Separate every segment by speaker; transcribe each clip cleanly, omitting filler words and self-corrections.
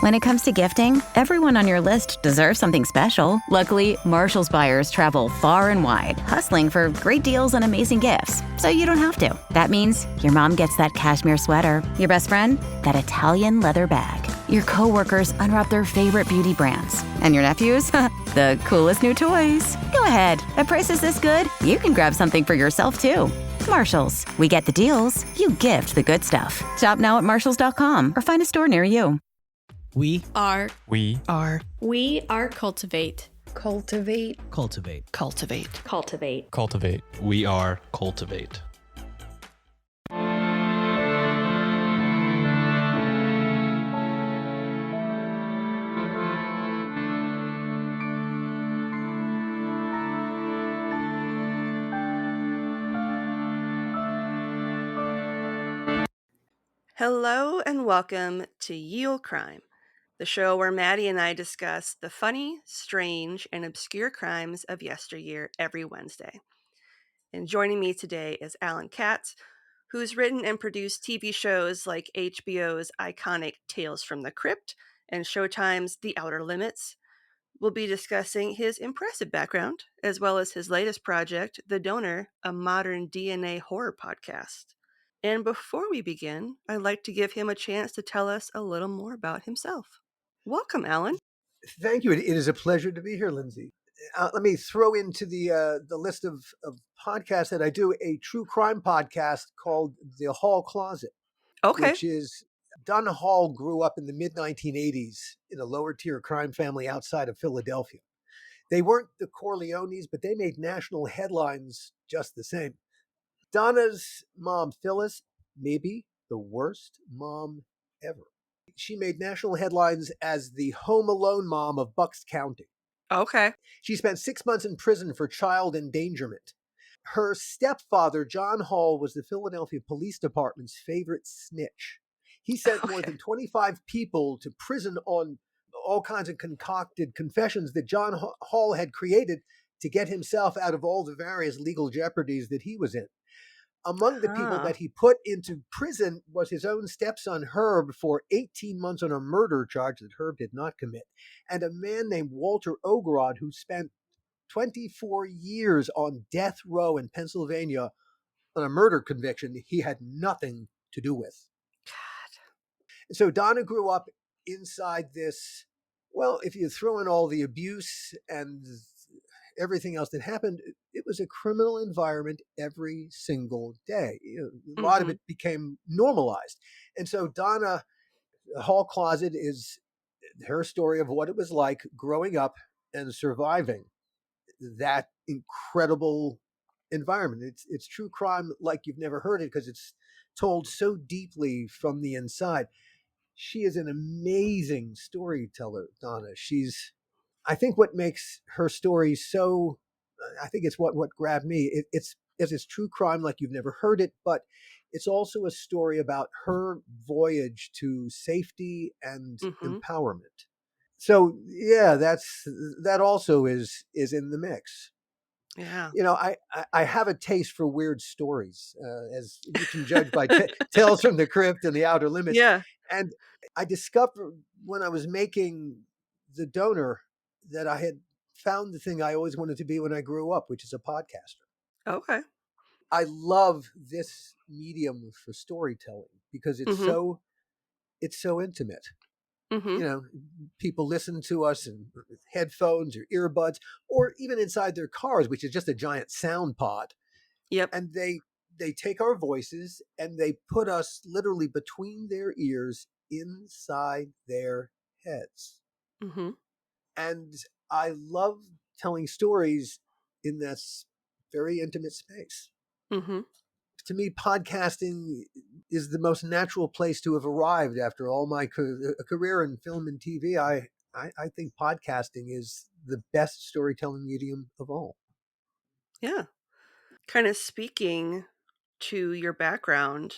Speaker 1: When it comes to gifting, everyone on your list deserves something special. Luckily, Marshall's buyers travel far and wide, hustling for great deals and amazing gifts, so you don't have to. That means your mom gets that cashmere sweater, your best friend, that Italian leather bag. Your coworkers unwrap their favorite beauty brands, and your nephews, the coolest new toys. Go ahead, at prices this good, you can grab something for yourself too. Marshalls, we get the deals, you gift the good stuff. Shop now at marshalls.com or find a store near you.
Speaker 2: We are
Speaker 3: cultivate.
Speaker 2: Cultivate.
Speaker 4: We are cultivate.
Speaker 5: Hello and welcome to Ye Olde Crime, the show where Maddie and I discuss the funny, strange, and obscure crimes of yesteryear every Wednesday. And joining me today is Alan Katz, who's written and produced TV shows like HBO's iconic Tales from the Crypt and Showtime's The Outer Limits. We'll be discussing his impressive background, as well as his latest project, The Donor, a modern DNA horror podcast. And before we begin, I'd like to give him a chance to tell us a little more about himself. Welcome, Alan.
Speaker 6: Thank you. It is a pleasure to be here, Lindsay. Let me throw into the list of podcasts that I do a true crime podcast called The Hall Closet,
Speaker 5: Okay.
Speaker 6: which is Dunn Hall grew up in the mid-1980s in a lower tier crime family outside of Philadelphia. They weren't the Corleones, but they made national headlines just the same. Donna's mom, Phyllis, maybe the worst mom ever. She made national headlines as the Home Alone mom of Bucks County.
Speaker 5: Okay.
Speaker 6: She spent 6 months in prison for child endangerment. Her stepfather, John Hall, was the Philadelphia Police Department's favorite snitch. He sent more than 25 people to prison on all kinds of concocted confessions that John Hall had created to get himself out of all the various legal jeopardies that he was in. Among the people that he put into prison was his own stepson, Herb, for 18 months on a murder charge that Herb did not commit, and a man named Walter Ogrod, who spent 24 years on death row in Pennsylvania on a murder conviction he had nothing to do with. God. So Donna grew up inside this, well, if you throw in all the abuse and everything else that happened, it was a criminal environment every single day. A lot of it became normalized. And so Donna, Hall Closet is her story of what it was like growing up and surviving that incredible environment. It's true crime like you've never heard it because it's told so deeply from the inside. She is an amazing storyteller, Donna. I think what makes her story so, I think it's what grabbed me. It's true crime like you've never heard it, but it's also a story about her voyage to safety and empowerment. So yeah, that also is in the mix.
Speaker 5: Yeah.
Speaker 6: You know, I have a taste for weird stories, as you can judge by Tales from the Crypt and The Outer Limits.
Speaker 5: Yeah.
Speaker 6: And I discovered when I was making The Donor that I had found the thing I always wanted to be when I grew up, which is a podcaster.
Speaker 5: Okay.
Speaker 6: I love this medium for storytelling because it's so intimate. You know, people listen to us in headphones or earbuds, or even inside their cars, which is just a giant sound pod.
Speaker 5: Yep.
Speaker 6: And they take our voices and they put us literally between their ears inside their heads. And I love telling stories in this very intimate space. To me, podcasting is the most natural place to have arrived after all my career in film and TV. I think podcasting is the best storytelling medium of all.
Speaker 5: Yeah. Kind of speaking to your background,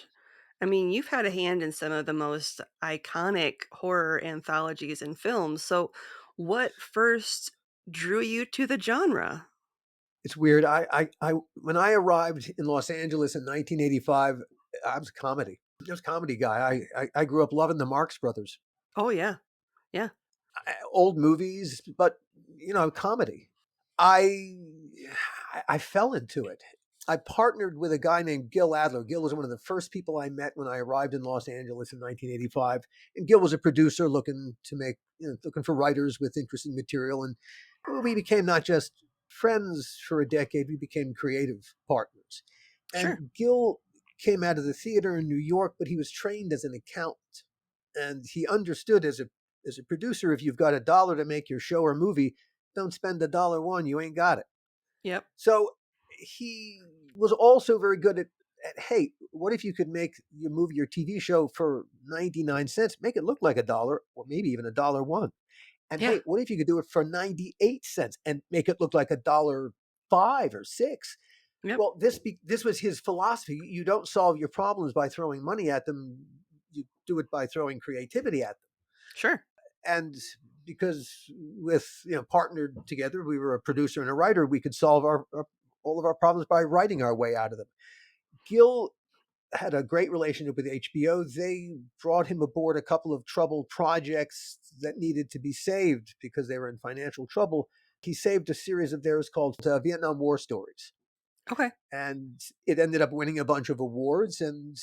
Speaker 5: I mean, you've had a hand in some of the most iconic horror anthologies and films. So what first drew you to the genre?
Speaker 6: It's weird. I when I arrived in Los Angeles in 1985, I was a comedy. I was a comedy guy. I grew up loving the Marx Brothers.
Speaker 5: Oh, yeah. Yeah.
Speaker 6: Old movies, but comedy. I I fell into it. I partnered with a guy named Gil Adler. Gil was one of the first people I met when I arrived in Los Angeles in 1985. And Gil was a producer looking to make, looking for writers with interesting material. And we became not just friends for a decade, we became creative partners.
Speaker 5: Sure.
Speaker 6: And Gil came out of the theater in New York, but he was trained as an accountant. And he understood as a producer, if you've got $1 to make your show or movie, don't spend $1 you ain't got it.
Speaker 5: Yep.
Speaker 6: So he was also very good at hey, what if you could make your movie or TV show for 99 cents, make it look like $1 or maybe even $1. And
Speaker 5: Yeah.
Speaker 6: hey, what if you could do it for 98 cents and make it look like $1.05 or 6?
Speaker 5: Yep.
Speaker 6: Well, this was his philosophy. You don't solve your problems by throwing money at them. You do it by throwing creativity at them.
Speaker 5: Sure.
Speaker 6: And because with partnered together, we were a producer and a writer, we could solve all of our problems by writing our way out of them. Gil had a great relationship with HBO. They brought him aboard a couple of troubled projects that needed to be saved because they were in financial trouble. He saved a series of theirs called Vietnam War Stories.
Speaker 5: Okay.
Speaker 6: And it ended up winning a bunch of awards. And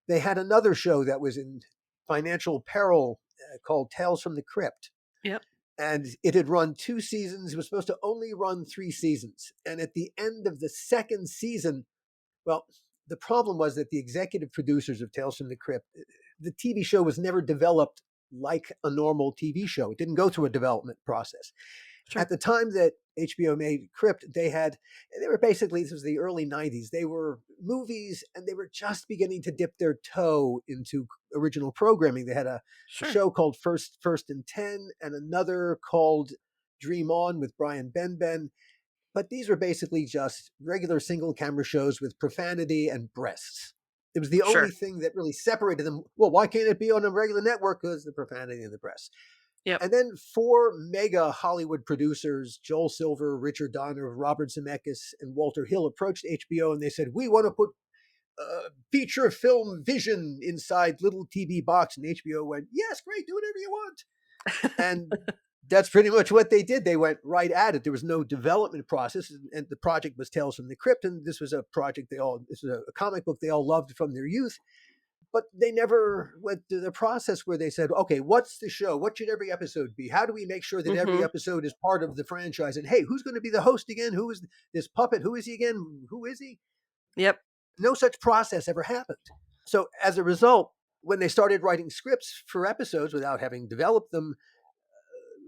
Speaker 6: they had another show that was in financial peril called Tales from the Crypt.
Speaker 5: Yep.
Speaker 6: And it had run 2 seasons. It was supposed to only run 3 seasons. And at the end of the second season, well, the problem was that the executive producers of Tales from the Crypt, the TV show was never developed like a normal TV show. It didn't go through a development process.
Speaker 5: Sure.
Speaker 6: At the time that HBO made Crypt, they were basically, this was the early 90s. They were movies and they were just beginning to dip their toe into original programming. They had a show called First and 10 and another called Dream On with Brian Benben. But these were basically just regular single camera shows with profanity and breasts. It was the only thing that really separated them. Well, why can't it be on a regular network? Because the profanity and the breasts.
Speaker 5: Yep.
Speaker 6: And then 4 mega Hollywood producers, Joel Silver, Richard Donner, Robert Zemeckis, and Walter Hill, approached HBO and they said, we want to put feature film vision inside little TV box. And HBO went, yes, great, do whatever you want. And that's pretty much what they did. They went right at it. There was no development process. And the project was Tales from the Crypt. And this was a project this was a comic book they all loved from their youth. But they never went through the process where they said, okay, what's the show? What should every episode be? How do we make sure that every episode is part of the franchise? And hey, who's going to be the host again? Who is this puppet? Who is he again? Who is he?
Speaker 5: Yep.
Speaker 6: No such process ever happened. So as a result, when they started writing scripts for episodes without having developed them,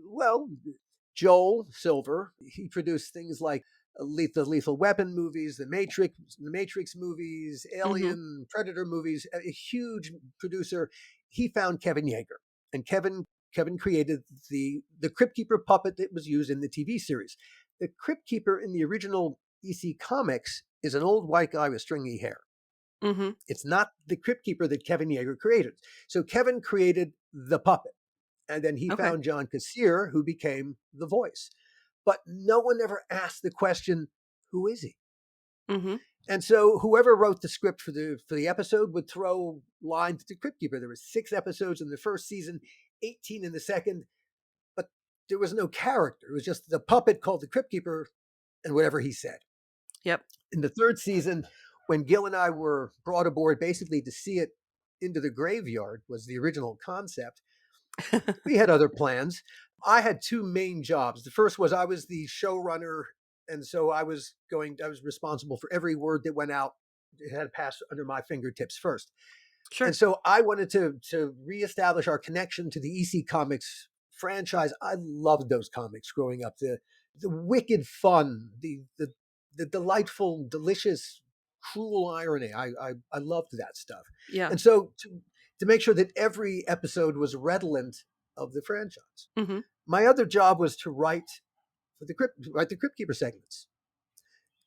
Speaker 6: well, Joel Silver, he produced things like the Lethal Weapon movies, the Matrix movies, Alien, Predator movies, a huge producer. He found Kevin Yeager, and Kevin created the Crypt Keeper puppet that was used in the TV series. The Crypt Keeper in the original EC comics is an old white guy with stringy hair.
Speaker 5: Mm-hmm.
Speaker 6: It's not the Crypt Keeper that Kevin Yeager created. So Kevin created the puppet, and then he found John Kassir, who became the voice. But no one ever asked the question, who is he?
Speaker 5: Mm-hmm.
Speaker 6: And so whoever wrote the script for the episode would throw lines to Crypt Keeper. There were 6 episodes in the first season, 18 in the second, but there was no character. It was just the puppet called the Crypt Keeper and whatever he said.
Speaker 5: Yep.
Speaker 6: In the third season, when Gil and I were brought aboard basically to see it into the graveyard was the original concept, we had other plans. I had 2 main jobs. The first was I was the showrunner, and so I was responsible for every word that went out. It had to pass under my fingertips first.
Speaker 5: Sure.
Speaker 6: And so I wanted to reestablish our connection to the EC Comics franchise. I loved those comics growing up. The wicked fun, the delightful, delicious, cruel irony. I loved that stuff.
Speaker 5: Yeah.
Speaker 6: And so to make sure that every episode was redolent of the franchise.
Speaker 5: Mm-hmm.
Speaker 6: My other job was to write the Crypt Keeper segments.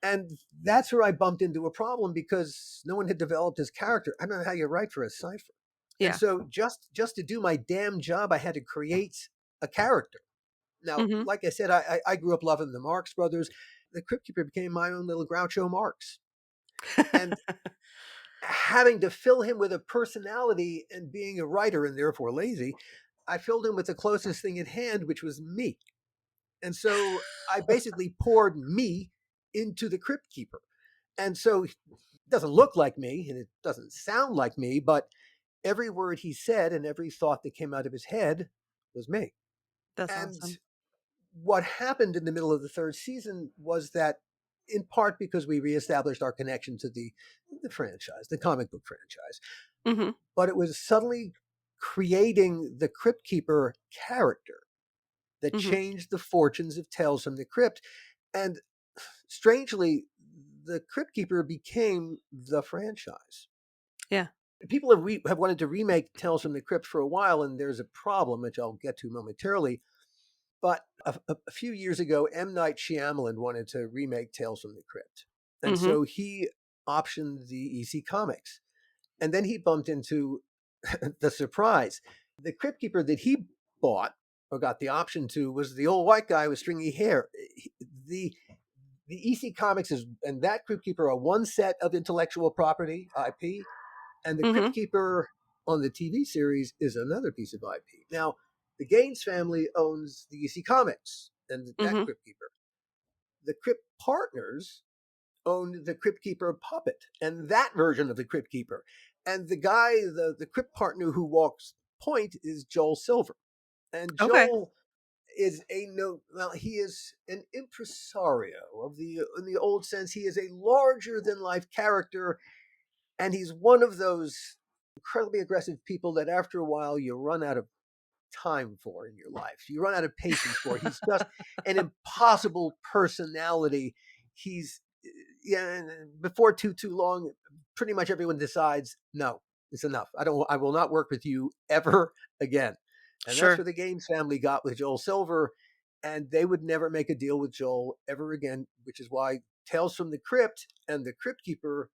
Speaker 6: And that's where I bumped into a problem because no one had developed his character. I don't know how you write for a cipher.
Speaker 5: Yeah.
Speaker 6: And so just to do my damn job, I had to create a character. Now, like I said, I grew up loving the Marx Brothers. The Crypt Keeper became my own little Groucho Marx. And having to fill him with a personality and being a writer and therefore lazy, I filled in with the closest thing at hand, which was me. And so I basically poured me into the Crypt Keeper. And so it doesn't look like me and it doesn't sound like me, but every word he said and every thought that came out of his head was me.
Speaker 5: That's
Speaker 6: And
Speaker 5: awesome.
Speaker 6: what happened in the middle of the third season was that, in part because we reestablished our connection to the franchise, the comic book franchise,
Speaker 5: Mm-hmm.
Speaker 6: but it was suddenly creating the Crypt Keeper character that
Speaker 5: Mm-hmm.
Speaker 6: changed the fortunes of Tales from the Crypt. And strangely, the Crypt Keeper became the franchise.
Speaker 5: Yeah.
Speaker 6: People have wanted to remake Tales from the Crypt for a while, and there's a problem, which I'll get to momentarily. But a few years ago, M. Night Shyamalan wanted to remake Tales from the Crypt. And
Speaker 5: Mm-hmm.
Speaker 6: so he optioned the EC Comics. And then he bumped into the surprise. The Crypt Keeper that he bought or got the option to was the old white guy with stringy hair. The EC Comics and that Crypt Keeper are one set of intellectual property, IP, and the
Speaker 5: Mm-hmm.
Speaker 6: Crypt Keeper on the TV series is another piece of IP. Now, the Gaines family owns the EC Comics and that
Speaker 5: Mm-hmm.
Speaker 6: Crypt Keeper. The Crypt Partners owned the Crypt Keeper puppet and that version of the Crypt Keeper. And the guy, the Crypt Partner who walks point is Joel Silver. And
Speaker 5: Okay.
Speaker 6: Joel is he is an impresario in the old sense. He is a larger than life character, and he's one of those incredibly aggressive people that after a while you run out of time for in your life. You run out of patience for. He's just an impossible personality. He's and before too long, pretty much everyone decides, no, it's enough. I will not work with you ever again. And that's
Speaker 5: Sure.
Speaker 6: where the Gaines family got with Joel Silver, and they would never make a deal with Joel ever again, which is why Tales from the Crypt and the Crypt Keeper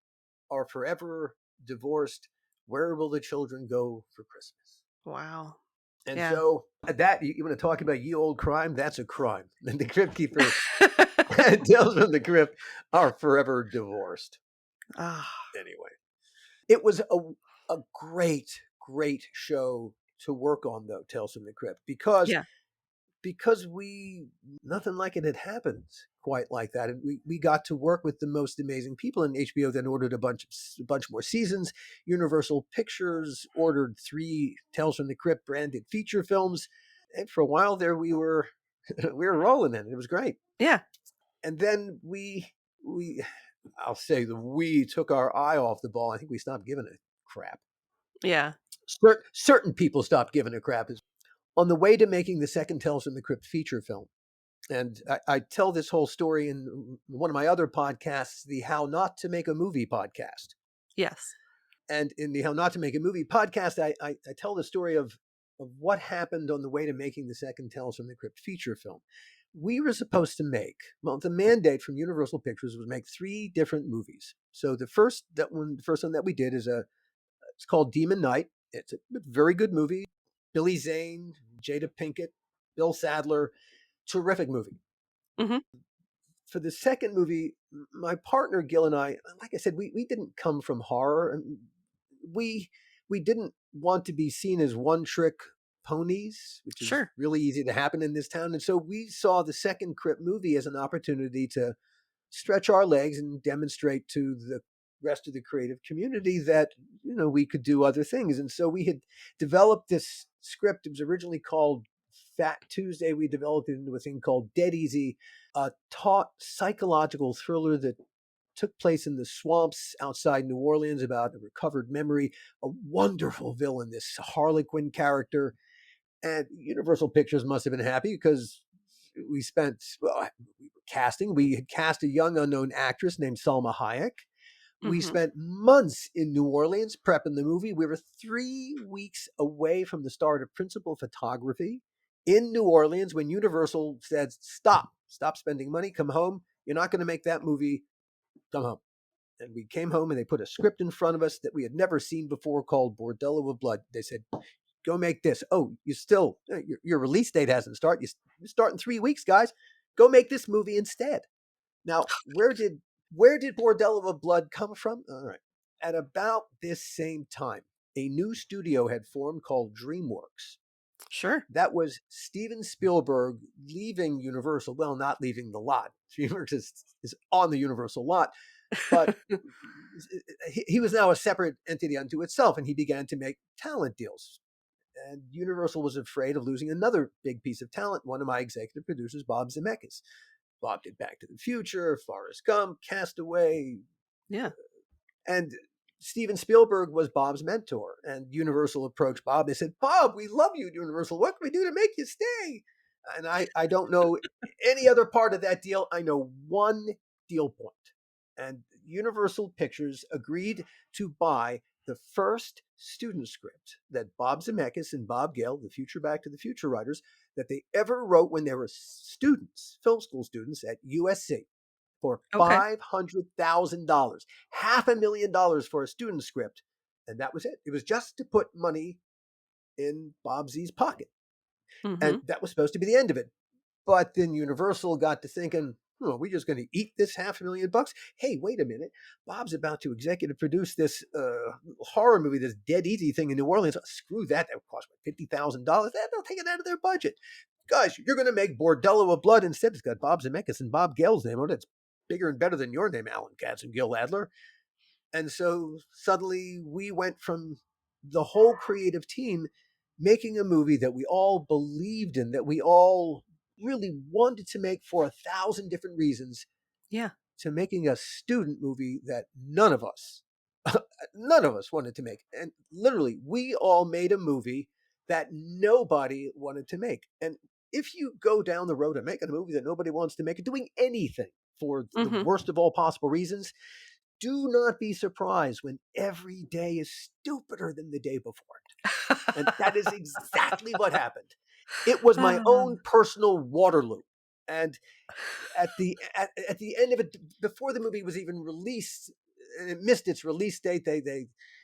Speaker 6: are forever divorced. Where will the children go for Christmas?
Speaker 5: Wow.
Speaker 6: And
Speaker 5: Yeah.
Speaker 6: so that you want to talk about ye old crime? That's a crime. And the Crypt Keeper and Tales from the Crypt are forever divorced. Anyway, it was a great show to work on, though, Tales from the Crypt, because
Speaker 5: Yeah.
Speaker 6: nothing like it had happened quite like that. And we got to work with the most amazing people, and HBO then ordered a bunch more seasons. Universal Pictures ordered 3 Tales from the Crypt branded feature films. And for a while there, we were rolling in it. It was great.
Speaker 5: Yeah.
Speaker 6: And then I'll say we took our eye off the ball. I think we stopped giving a crap.
Speaker 5: Yeah.
Speaker 6: Certain people stopped giving a crap. On the way to making the second Tales from the Crypt feature film. And I tell this whole story in one of my other podcasts, the How Not to Make a Movie podcast.
Speaker 5: Yes.
Speaker 6: And in the How Not to Make a Movie podcast, I tell the story of what happened on the way to making the second Tales from the Crypt feature film. We were supposed to the mandate from Universal Pictures was make 3 different movies. So the first one that we did it's called Demon Knight. It's a very good movie. Billy Zane, Jada Pinkett, Bill Sadler, terrific movie.
Speaker 5: Mm-hmm.
Speaker 6: For the second movie, my partner Gil and I, like I said, we didn't come from horror, and we didn't want to be seen as one-trick ponies, which is really easy to happen in this town. And so we saw the second Crypt movie as an opportunity to stretch our legs and demonstrate to the rest of the creative community that we could do other things. And so we had developed this script. It was originally called Fat Tuesday. We developed it into a thing called Dead Easy, a taut psychological thriller that took place in the swamps outside New Orleans about a recovered memory, a wonderful villain, this Harlequin character. And Universal Pictures must have been happy because we had cast a young unknown actress named Salma Hayek. We spent months in New Orleans prepping the movie. We were 3 weeks away from the start of principal photography in New Orleans when Universal said, stop spending money, come home. You're not going to make that movie, come home. And we came home and they put a script in front of us that we had never seen before called Bordello of Blood. They said, go make this. Oh, your release date hasn't started. You start in 3 weeks, guys. Go make this movie instead. Now, where did Bordello of Blood come from? All right. At about this same time, a new studio had formed called DreamWorks.
Speaker 5: Sure.
Speaker 6: That was Steven Spielberg leaving Universal. Well, not leaving the lot. Spielberg is on the Universal lot, but he was now a separate entity unto itself, and he began to make talent deals. And Universal was afraid of losing another big piece of talent, one of my executive producers, Bob Zemeckis. Bob did Back to the Future, Forrest Gump, Castaway.
Speaker 5: Yeah.
Speaker 6: And Steven Spielberg was Bob's mentor. And Universal approached Bob. They said, Bob, we love you, Universal. What can we do to make you stay? And I don't know any other part of that deal. I know one deal point. And Universal Pictures agreed to buy the first student script that Bob Zemeckis and Bob Gale, the future Back to the Future writers, that they ever wrote when they were students, film school students at USC, for $500,000, $500,000 for a student script. And that was it. It was just to put money in Bob Z's pocket.
Speaker 5: Mm-hmm.
Speaker 6: And that was supposed to be the end of it. But then Universal got to thinking, are we just going to eat this $500,000? Hey, wait a minute. Bob's about to executive produce this horror movie, this Dead Easy thing in New Orleans. Screw that. That would cost $50,000. They'll take it out of their budget. Guys, you're going to make Bordello of Blood instead. It's got Bob Zemeckis and Bob Gale's name on it. It's bigger and better than your name, Alan Katz and Gil Adler. And so suddenly we went from the whole creative team making a movie that we all believed in, that we all really wanted to make for 1,000 different reasons.
Speaker 5: Yeah.
Speaker 6: To making a student movie that none of us wanted to make. And literally, we all made a movie that nobody wanted to make. And if you go down the road of making a movie that nobody wants to make, doing anything for the worst of all possible reasons, do not be surprised when every day is stupider than the day before it. And that is exactly what happened. It was my own personal Waterloo. And at the end of it, before the movie was even released, and it missed its release date,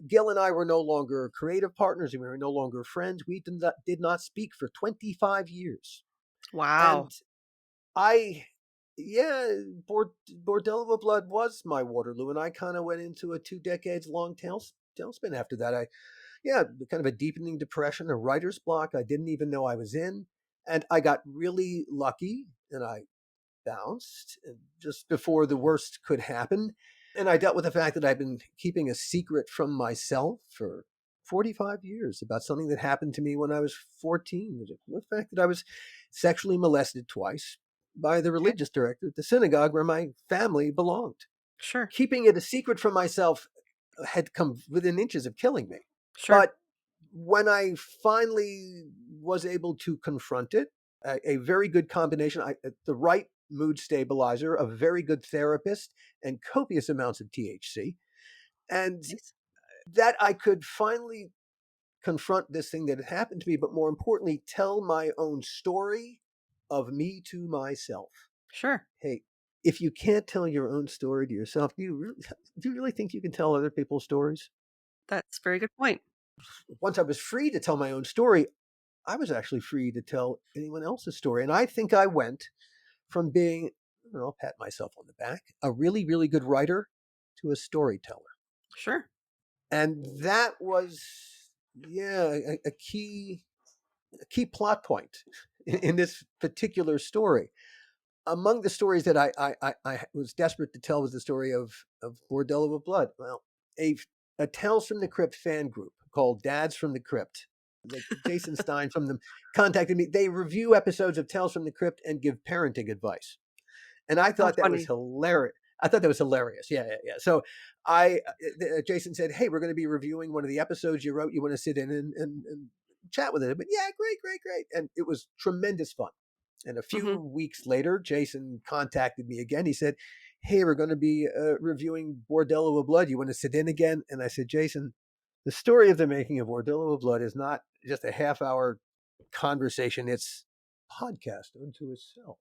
Speaker 6: Gil and I were no longer creative partners, and we were no longer friends. We did not speak for 25 years.
Speaker 5: Wow.
Speaker 6: And Bordello of Blood was my Waterloo, and I kind of went into a 2 decades long tailspin after that. Kind of a deepening depression, a writer's block I didn't even know I was in. And I got really lucky, and I bounced just before the worst could happen. And I dealt with the fact that I've been keeping a secret from myself for 45 years about something that happened to me when I was 14. The fact that I was sexually molested twice by the religious director at the synagogue where my family belonged.
Speaker 5: Sure.
Speaker 6: Keeping it a secret from myself had come within inches of killing me.
Speaker 5: Sure.
Speaker 6: But when I finally was able to confront it, a very good combination, the right mood stabilizer, a very good therapist, and copious amounts of THC, and that I could finally confront this thing that had happened to me, but more importantly, tell my own story of me to myself.
Speaker 5: Sure.
Speaker 6: Hey, if you can't tell your own story to yourself, do you really think you can tell other people's stories?
Speaker 5: That's a very good point.
Speaker 6: Once I was free to tell my own story, I was actually free to tell anyone else's story. And I think I went from being, I'll pat myself on the back, a really, really good writer to a storyteller.
Speaker 5: Sure.
Speaker 6: And that was, a key plot point in this particular story. Among the stories that I was desperate to tell was the story of Bordello of Blood. Well, a Tales from the Crypt fan group called Dads from the Crypt. Jason Stein from them contacted me. They review episodes of Tales from the Crypt and give parenting advice. And I thought that was hilarious. Yeah. So Jason said, hey, we're going to be reviewing one of the episodes you wrote. You want to sit in and chat with it? But yeah, great. And it was tremendous fun. And a few weeks later, Jason contacted me again. He said, hey, we're going to be reviewing Bordello of Blood. You want to sit in again? And I said, Jason, the story of the making of Bordello of Blood is not just a half-hour conversation. It's a podcast unto itself.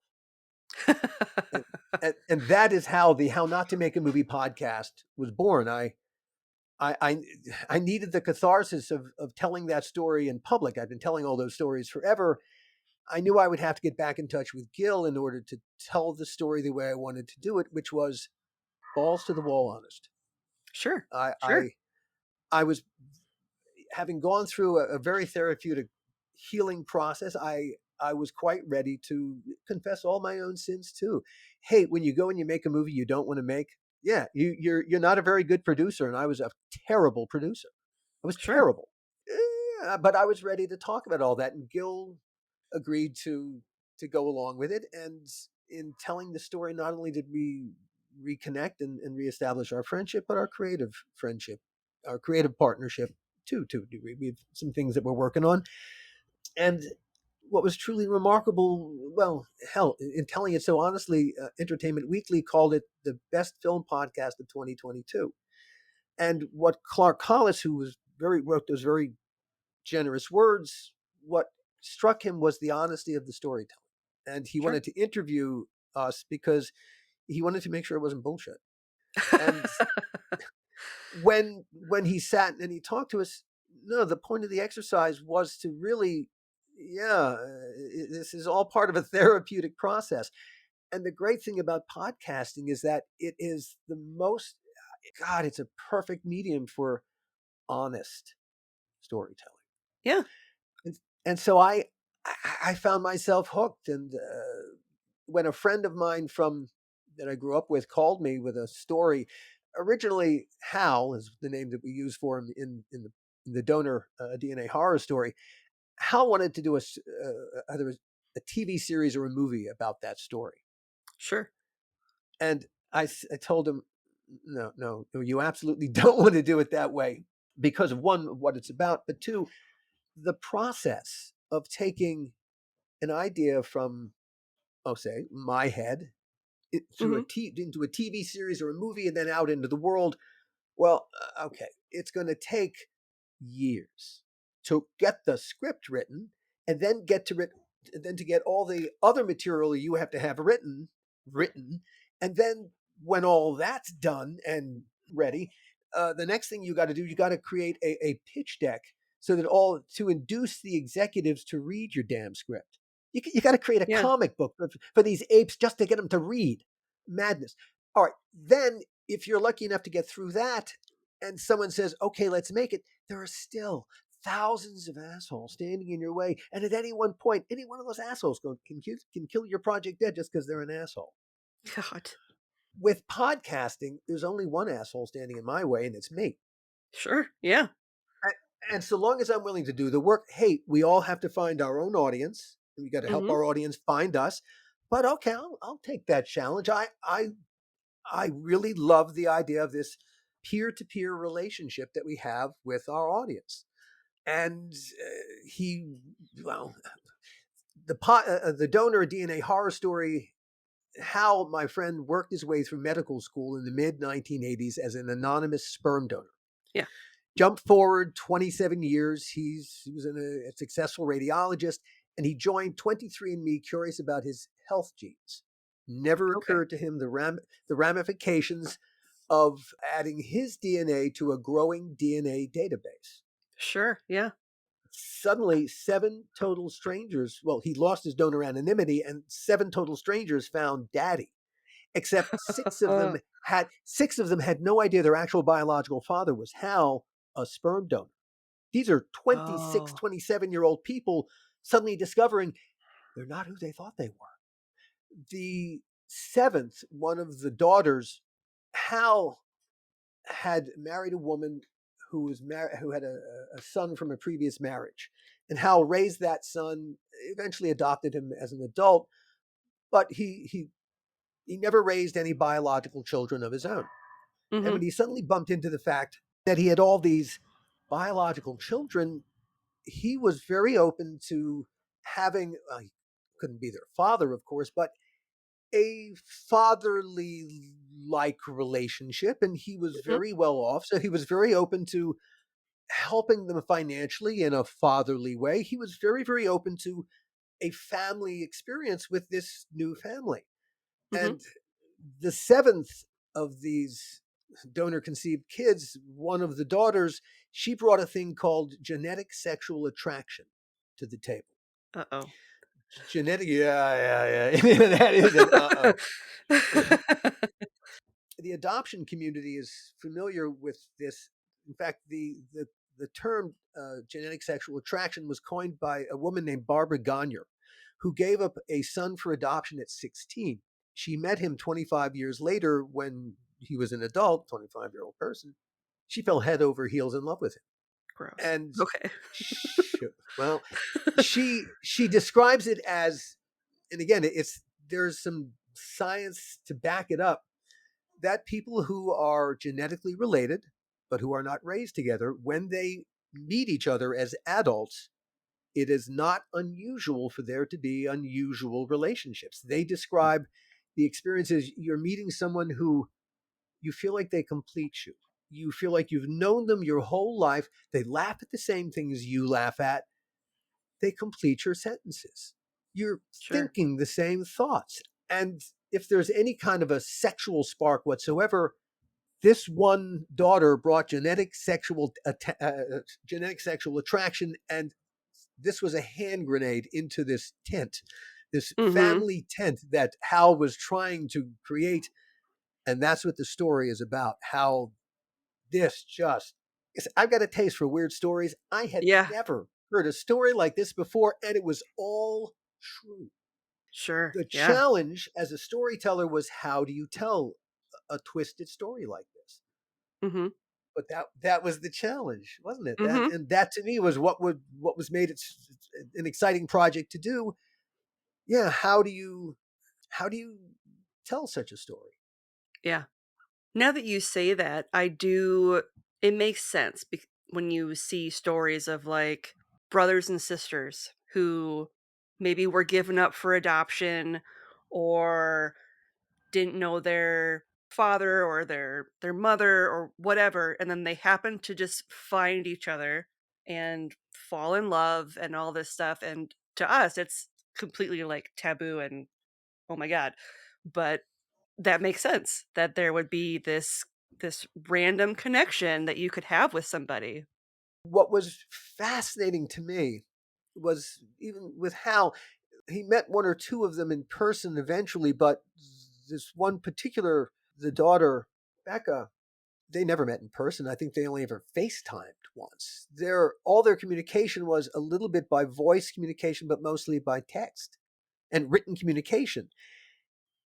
Speaker 6: and that is how the How Not to Make a Movie podcast was born. I needed the catharsis of telling that story in public. I've been telling all those stories forever. I knew I would have to get back in touch with Gil in order to tell the story the way I wanted to do it, which was balls to the wall honest.
Speaker 5: Sure.
Speaker 6: I was having gone through a very therapeutic healing process, I was quite ready to confess all my own sins too. Hey, when you go and you make a movie you don't want to make, yeah, you're not a very good producer, and I was a terrible producer. I was
Speaker 5: Sure.
Speaker 6: terrible. But I was ready to talk about all that, and Gil agreed to go along with it. And in telling the story, not only did we reconnect and reestablish our friendship, but our creative friendship, our creative partnership too. We have some things that we're working on. And what was truly remarkable, well, hell, in telling it so honestly, Entertainment Weekly called it the best film podcast of 2022. And what Clark Collis, who wrote those very generous words, what struck him was the honesty of the storytelling. And he wanted to interview us because he wanted to make sure it wasn't bullshit. And when he sat and he talked to us, no, the point of the exercise was to really, this is all part of a therapeutic process. And the great thing about podcasting is that it is it's a perfect medium for honest storytelling.
Speaker 5: Yeah.
Speaker 6: And so I found myself hooked. And when a friend of mine that I grew up with called me with a story, originally Hal is the name that we use for him in the donor DNA horror story. Hal wanted to do either a TV series or a movie about that story.
Speaker 5: Sure.
Speaker 6: And I told him, no, you absolutely don't want to do it that way, because of one, what it's about, but two, the process of taking an idea from, say, my head into a TV series or a movie and then out into the world. Well, okay, it's going to take years to get the script written, and then to get all the other material you have to have written, and then when all that's done and ready, the next thing you got to do, you got to create a pitch deck so that to induce the executives to read your damn script. You got to create a comic book for these apes just to get them to read. Madness. All right, then if you're lucky enough to get through that, and someone says, "Okay, let's make it," there are still thousands of assholes standing in your way, and at any one point, any one of those assholes can kill your project dead just because they're an asshole.
Speaker 5: God.
Speaker 6: With podcasting, there's only one asshole standing in my way, and it's me.
Speaker 5: Sure. Yeah.
Speaker 6: And so long as I'm willing to do the work, hey, we all have to find our own audience. And we got to help our audience find us. But okay, I'll take that challenge. I really love the idea of this peer-to-peer relationship that we have with our audience. And the donor DNA horror story, how my friend worked his way through medical school in the mid-1980s as an anonymous sperm donor.
Speaker 5: Yeah.
Speaker 6: Jump forward 27 years, he was a successful radiologist, and he joined 23andMe curious about his health genes. Never occurred to him the ramifications of adding his DNA to a growing DNA database.
Speaker 5: Sure, yeah.
Speaker 6: Suddenly, 7 total strangers, he lost his donor anonymity, and 7 total strangers found daddy. Except 6 of them had no idea their actual biological father was Hal, a sperm donor. These are 26, 27-year-old people suddenly discovering they're not who they thought they were. The 7th, one of the daughters, Hal had married a woman who had a son from a previous marriage. And Hal raised that son, eventually adopted him as an adult, but he never raised any biological children of his own. And when he suddenly bumped into the fact that he had all these biological children, he was very open to having, he couldn't be their father, of course, but a fatherly-like relationship. And he was very well off. So he was very open to helping them financially in a fatherly way. He was very, very open to a family experience with this new family. And the 7th of these donor-conceived kids, one of the daughters, she brought a thing called genetic sexual attraction to the table.
Speaker 5: Uh-oh.
Speaker 6: Genetic, yeah. That is an uh-oh. The adoption community is familiar with this. In fact, the the term genetic sexual attraction was coined by a woman named Barbara Gagne, who gave up a son for adoption at 16. She met him 25 years later when he was an adult, 25-year-old person. She fell head over heels in love with him.
Speaker 5: Gross.
Speaker 6: And
Speaker 5: Okay.
Speaker 6: well, she describes it as, and again, there's some science to back it up, that people who are genetically related but who are not raised together, when they meet each other as adults, it is not unusual for there to be unusual relationships. They describe the experiences, you're meeting someone who you feel like they complete you. You feel like you've known them your whole life. They laugh at the same things you laugh at. They complete your sentences. You're thinking the same thoughts. And if there's any kind of a sexual spark whatsoever, this one daughter brought genetic sexual attraction, and this was a hand grenade into this tent, this family tent that Hal was trying to create. And that's what the story is about, how this just, I've got a taste for weird stories. I had never heard a story like this before, and it was all true.
Speaker 5: Sure.
Speaker 6: The challenge as a storyteller was, how do you tell a twisted story like this? But that was the challenge, wasn't it? That to me was what was made it an exciting project to do. Yeah, how do you tell such a story?
Speaker 5: Yeah. Now that you say that, it makes sense when you see stories of like brothers and sisters who maybe were given up for adoption or didn't know their father or their mother or whatever, and then they happen to just find each other and fall in love and all this stuff, and to us it's completely like taboo and oh my god, but that makes sense that there would be this random connection that you could have with somebody.
Speaker 6: What was fascinating to me was, even with Hal, he met one or two of them in person eventually, but this one particular, the daughter, Becca, they never met in person. I think they only ever FaceTimed once. All their communication was a little bit by voice communication, but mostly by text and written communication.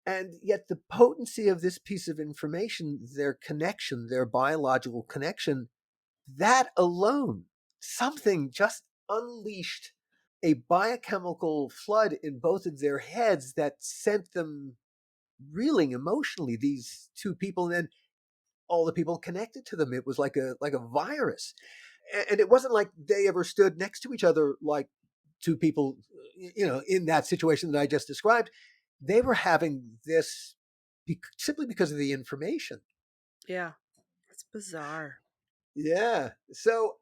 Speaker 6: And yet the potency of this piece of information, their connection, their biological connection, that alone, something just unleashed a biochemical flood in both of their heads that sent them reeling emotionally, these two people, and then all the people connected to them. It was like a virus. And it wasn't like they ever stood next to each other like two people, in that situation that I just described. They were having this simply because of the information.
Speaker 5: Yeah. It's bizarre.
Speaker 6: Yeah. So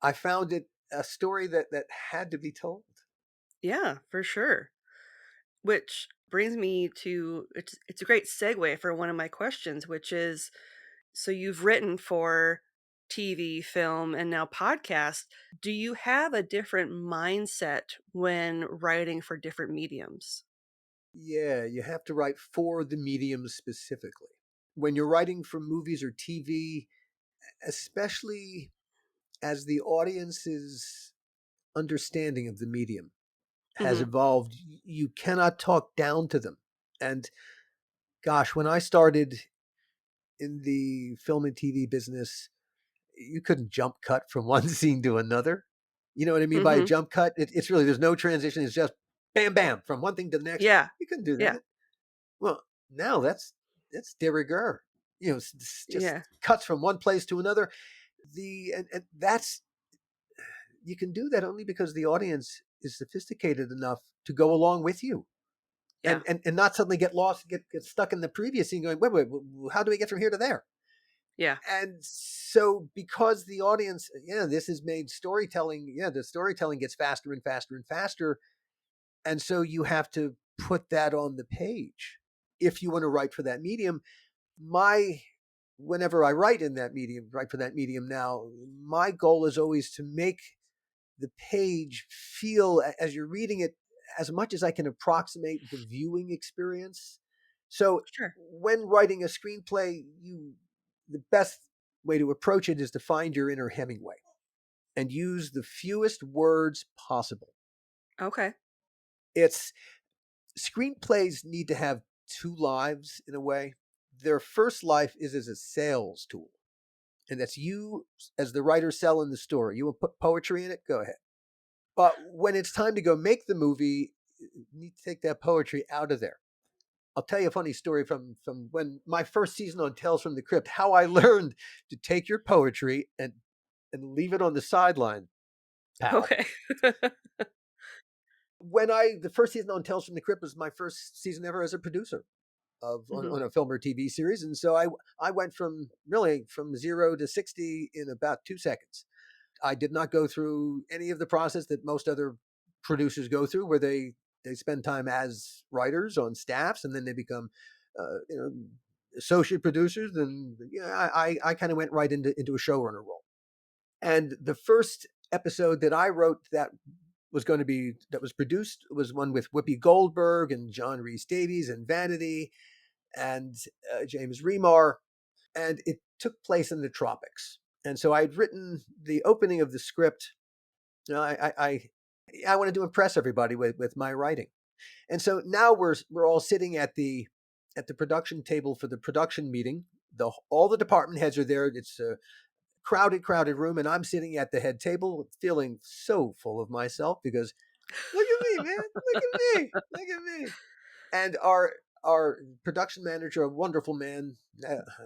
Speaker 6: I found it a story that had to be told.
Speaker 5: Yeah, for sure. Which brings me to, it's a great segue for one of my questions, which is, so you've written for TV, film, and now podcast. Do you have a different mindset when writing for different mediums?
Speaker 6: Yeah, you have to write for the medium specifically. When you're writing for movies or TV, especially as the audience's understanding of the medium has evolved, you cannot talk down to them. And gosh, when I started in the film and TV business, you couldn't jump cut from one scene to another. You know what I mean by a jump cut? It's really, there's no transition. It's just bam, bam, from one thing to the next.
Speaker 5: Yeah.
Speaker 6: You couldn't do
Speaker 5: Yeah.
Speaker 6: that. Well, now that's de rigueur. It's just
Speaker 5: Yeah.
Speaker 6: cuts from one place to another. And that's, you can do that only because the audience is sophisticated enough to go along with you.
Speaker 5: Yeah.
Speaker 6: And not suddenly get lost, get stuck in the previous scene going, wait, how do we get from here to there?
Speaker 5: Yeah.
Speaker 6: And so because the audience, this has made storytelling, the storytelling gets faster and faster and faster. And so you have to put that on the page if you want to write for that medium. Whenever I write for that medium now, my goal is always to make the page feel, as you're reading it, as much as I can approximate the viewing experience. So when writing a screenplay, the best way to approach it is to find your inner Hemingway. and use the fewest words possible.
Speaker 5: Okay.
Speaker 6: Screenplays need to have two lives in a way. Their first life is as a sales tool. And that's you as the writer selling the story. You want to put poetry in it? Go ahead. But when it's time to go make the movie, you need to take that poetry out of there. I'll tell you a funny story from when my first season on Tales from the Crypt, how I learned to take your poetry and leave it on the sideline, pal.
Speaker 5: Okay.
Speaker 6: The first season on Tales from the Crypt was my first season ever as a producer on a film or TV series. And so I went from 0 to 60 in about 2 seconds. I did not go through any of the process that most other producers go through, where they spend time as writers on staffs and then they become, associate producers. And I kind of went right into a showrunner role. And the first episode that I wrote that was produced was one with Whoopi Goldberg and John Rhys Davies and Vanity and James Remar, and it took place in the tropics. And so I'd written the opening of the script. I wanted to impress everybody with my writing, and so now we're all sitting at the production table for the production meeting. All the department heads are there. It's a crowded room, and I'm sitting at the head table, feeling so full of myself because look at me, man, look at me. And our production manager, a wonderful man,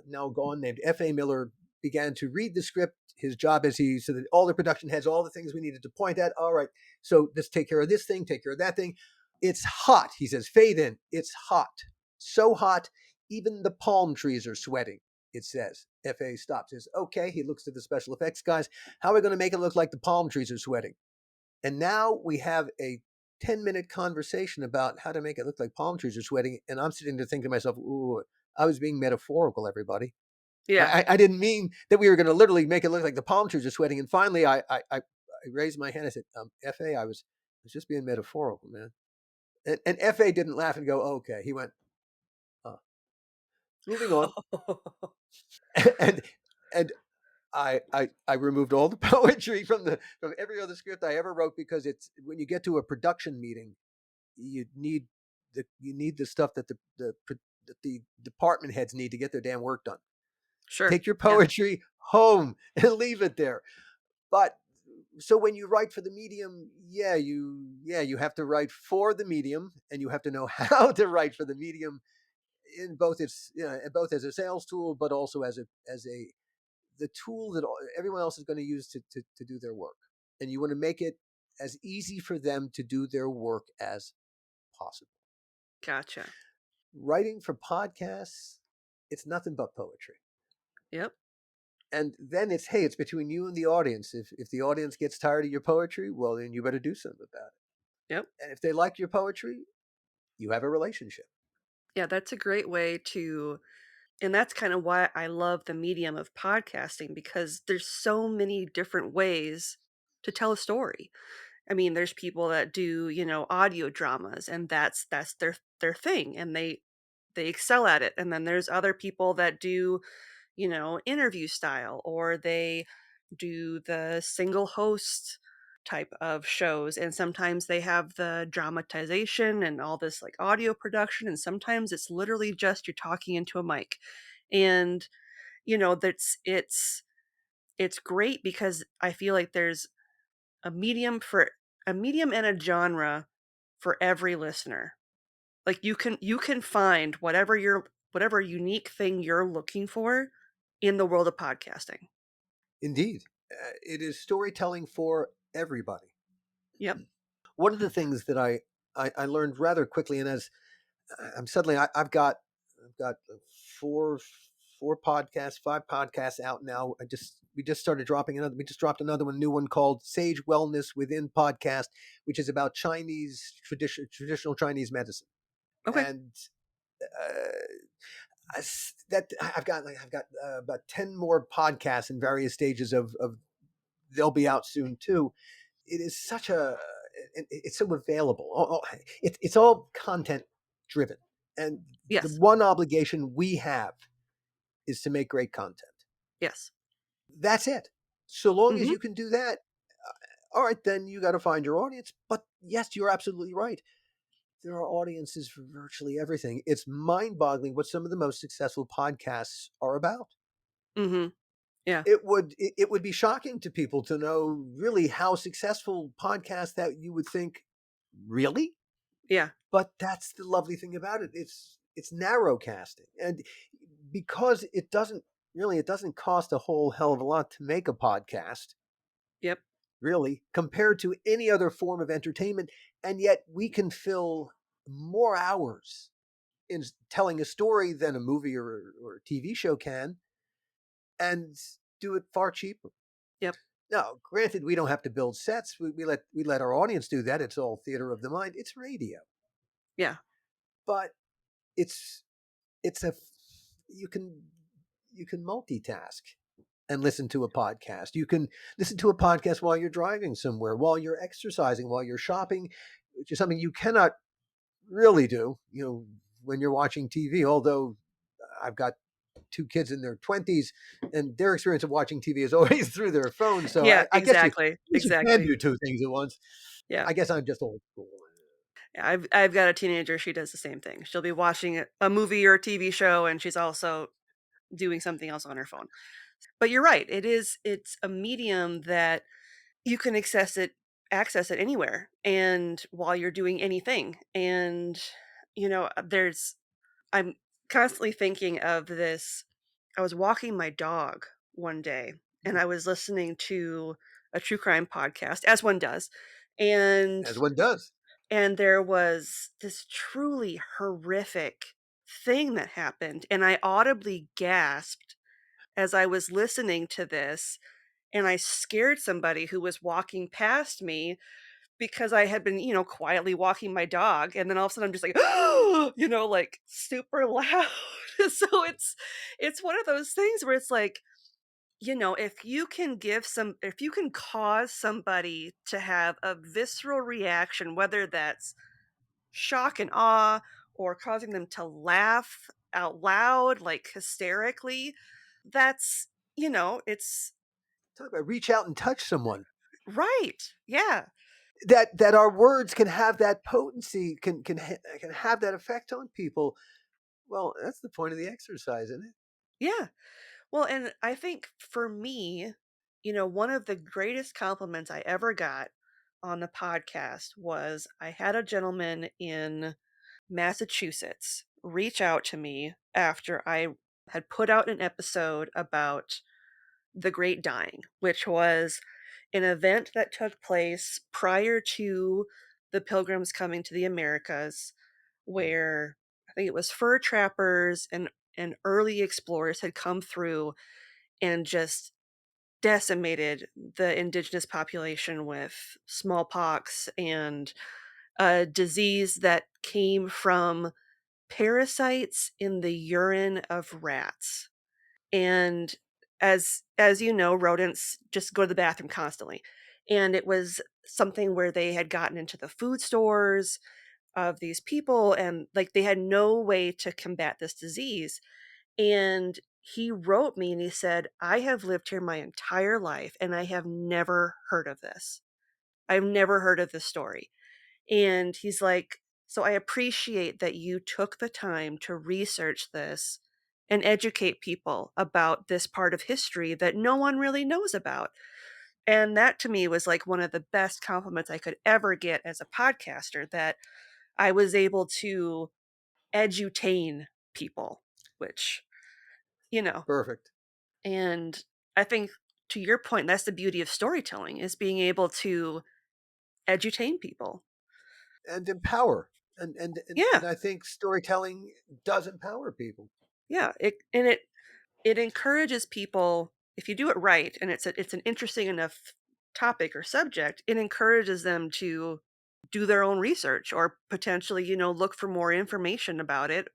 Speaker 6: now gone, named F.A. Miller, began to read the script. His job is so that all the production heads, all the things we needed to point at. All right, so let's take care of this thing, take care of that thing. It's hot, he says, fade in. It's hot. So hot, even the palm trees are sweating, it says. F.A. stops, says, okay. He looks to the special effects guys. How are we going to make it look like the palm trees are sweating? And now we have a 10-minute conversation about how to make it look like palm trees are sweating. And I'm sitting there thinking to myself, ooh, I was being metaphorical, everybody.
Speaker 5: Yeah.
Speaker 6: I didn't mean that we were going to literally make it look like the palm trees are sweating. And finally, I raised my hand. I said, F.A., I was just being metaphorical, man. And F.A. didn't laugh and go, oh, okay. He went, moving on. and I removed all the poetry from every other script I ever wrote, because it's when you get to a production meeting, you need the stuff that the department heads need to get their damn work done.
Speaker 5: Sure.
Speaker 6: Take your poetry home and leave it there. But so when you write for the medium, you have to write for the medium, and you have to know how to write for the medium in both both as a sales tool, but also as the tool that everyone else is going to use to do their work. And you want to make it as easy for them to do their work as possible.
Speaker 5: Gotcha.
Speaker 6: Writing for podcasts, it's nothing but poetry.
Speaker 5: Yep.
Speaker 6: And then it's between you and the audience. If the audience gets tired of your poetry, well, then you better do something about it.
Speaker 5: Yep.
Speaker 6: And if they like your poetry, you have a relationship.
Speaker 5: Yeah, that's a great way to, and that's kind of why I love the medium of podcasting, because there's so many different ways to tell a story. I mean, there's people that do, audio dramas, and that's their thing, and they excel at it. And then there's other people that do, interview style, or they do the single host type of shows, and sometimes they have the dramatization and all this like audio production, and sometimes it's literally just you're talking into a mic. And that's it's great because I feel like there's a medium and a genre for every listener. Like you can find whatever unique thing you're looking for in the world of podcasting.
Speaker 6: Indeed. It is storytelling for everybody.
Speaker 5: Yep.
Speaker 6: One of the things that I learned rather quickly, and as I've got 5 podcasts out now. We just started dropping another. We just dropped another new one called Sage Wellness Within Podcast, which is about Chinese traditional Chinese medicine.
Speaker 5: Okay.
Speaker 6: And I've got about 10 more podcasts in various stages of they'll be out soon too. It is it's so available. It's all content driven, and
Speaker 5: Yes.
Speaker 6: the one obligation we have is to make great content.
Speaker 5: Yes.
Speaker 6: That's it. So long as you can do that, All right, then you got to find your audience. But yes, you're absolutely right. There are audiences for virtually everything. It's mind-boggling what some of the most successful podcasts are about.
Speaker 5: Mm-hmm. Yeah.
Speaker 6: It would be shocking to people to know really how successful podcasts that you would think, really?
Speaker 5: Yeah.
Speaker 6: But that's the lovely thing about it. It's narrow casting. And because it doesn't cost a whole hell of a lot to make a podcast,
Speaker 5: Yep.
Speaker 6: really, compared to any other form of entertainment, and yet we can fill more hours in telling a story than a movie or a TV show can, and do it far cheaper.
Speaker 5: Yep.
Speaker 6: Now, granted, we don't have to build sets. We let our audience do that. It's all theater of the mind. It's radio,
Speaker 5: Yeah.
Speaker 6: but it's it's a you can you can multitask and listen to a podcast. You can listen to a podcast while you're driving somewhere, while you're exercising, while you're shopping, which is something you cannot really do, when you're watching TV. Although I've got two kids in their 20s, and their experience of watching TV is always through their phone. So
Speaker 5: Yeah.
Speaker 6: I guess
Speaker 5: Exactly.
Speaker 6: you can
Speaker 5: Exactly.
Speaker 6: do two things at once.
Speaker 5: Yeah.
Speaker 6: I guess I'm just old school.
Speaker 5: Yeah, I've got a teenager. She does the same thing. She'll be watching a movie or a TV show, and she's also doing something else on her phone. But you're right. It's a medium that you can access it anywhere and while you're doing anything. And there's I'm constantly thinking of this. I was walking my dog one day and I was listening to a true crime podcast, as one does. And
Speaker 6: As one does.
Speaker 5: and there was this truly horrific thing that happened, and I audibly gasped as I was listening to this, and I scared somebody who was walking past me because I had been, quietly walking my dog, and then all of a sudden I'm just like, like super loud. So it's one of those things where it's like, if you can cause somebody to have a visceral reaction, whether that's shock and awe or causing them to laugh out loud, like hysterically, that's, it's
Speaker 6: Talk about reach out and touch someone.
Speaker 5: right. Yeah.
Speaker 6: That our words can have that potency, can have that effect on people. Well, that's the point of the exercise, isn't it?
Speaker 5: Yeah. Well, and I think for me, one of the greatest compliments I ever got on the podcast was I had a gentleman in Massachusetts reach out to me after I had put out an episode about the Great Dying, which was an event that took place prior to the Pilgrims coming to the Americas, where I think it was fur trappers and early explorers had come through and just decimated the indigenous population with smallpox and a disease that came from parasites in the urine of rats. And as you know, rodents just go to the bathroom constantly. And it was something where they had gotten into the food stores of these people and like they had no way to combat this disease. And he wrote me and he said, "I have lived here my entire life and I have never heard of this. I've never heard of this story." And he's like, "So I appreciate that you took the time to research this and educate people about this part of history that no one really knows about." And that to me was like one of the best compliments I could ever get as a podcaster, that I was able to edutain people, which, you know,
Speaker 6: Perfect.
Speaker 5: and I think to your point, that's the beauty of storytelling, is being able to edutain people.
Speaker 6: And empower. And
Speaker 5: Yeah.
Speaker 6: I think storytelling does empower people.
Speaker 5: Yeah. It encourages people, if you do it right and it's an interesting enough topic or subject, it encourages them to do their own research or potentially, look for more information about it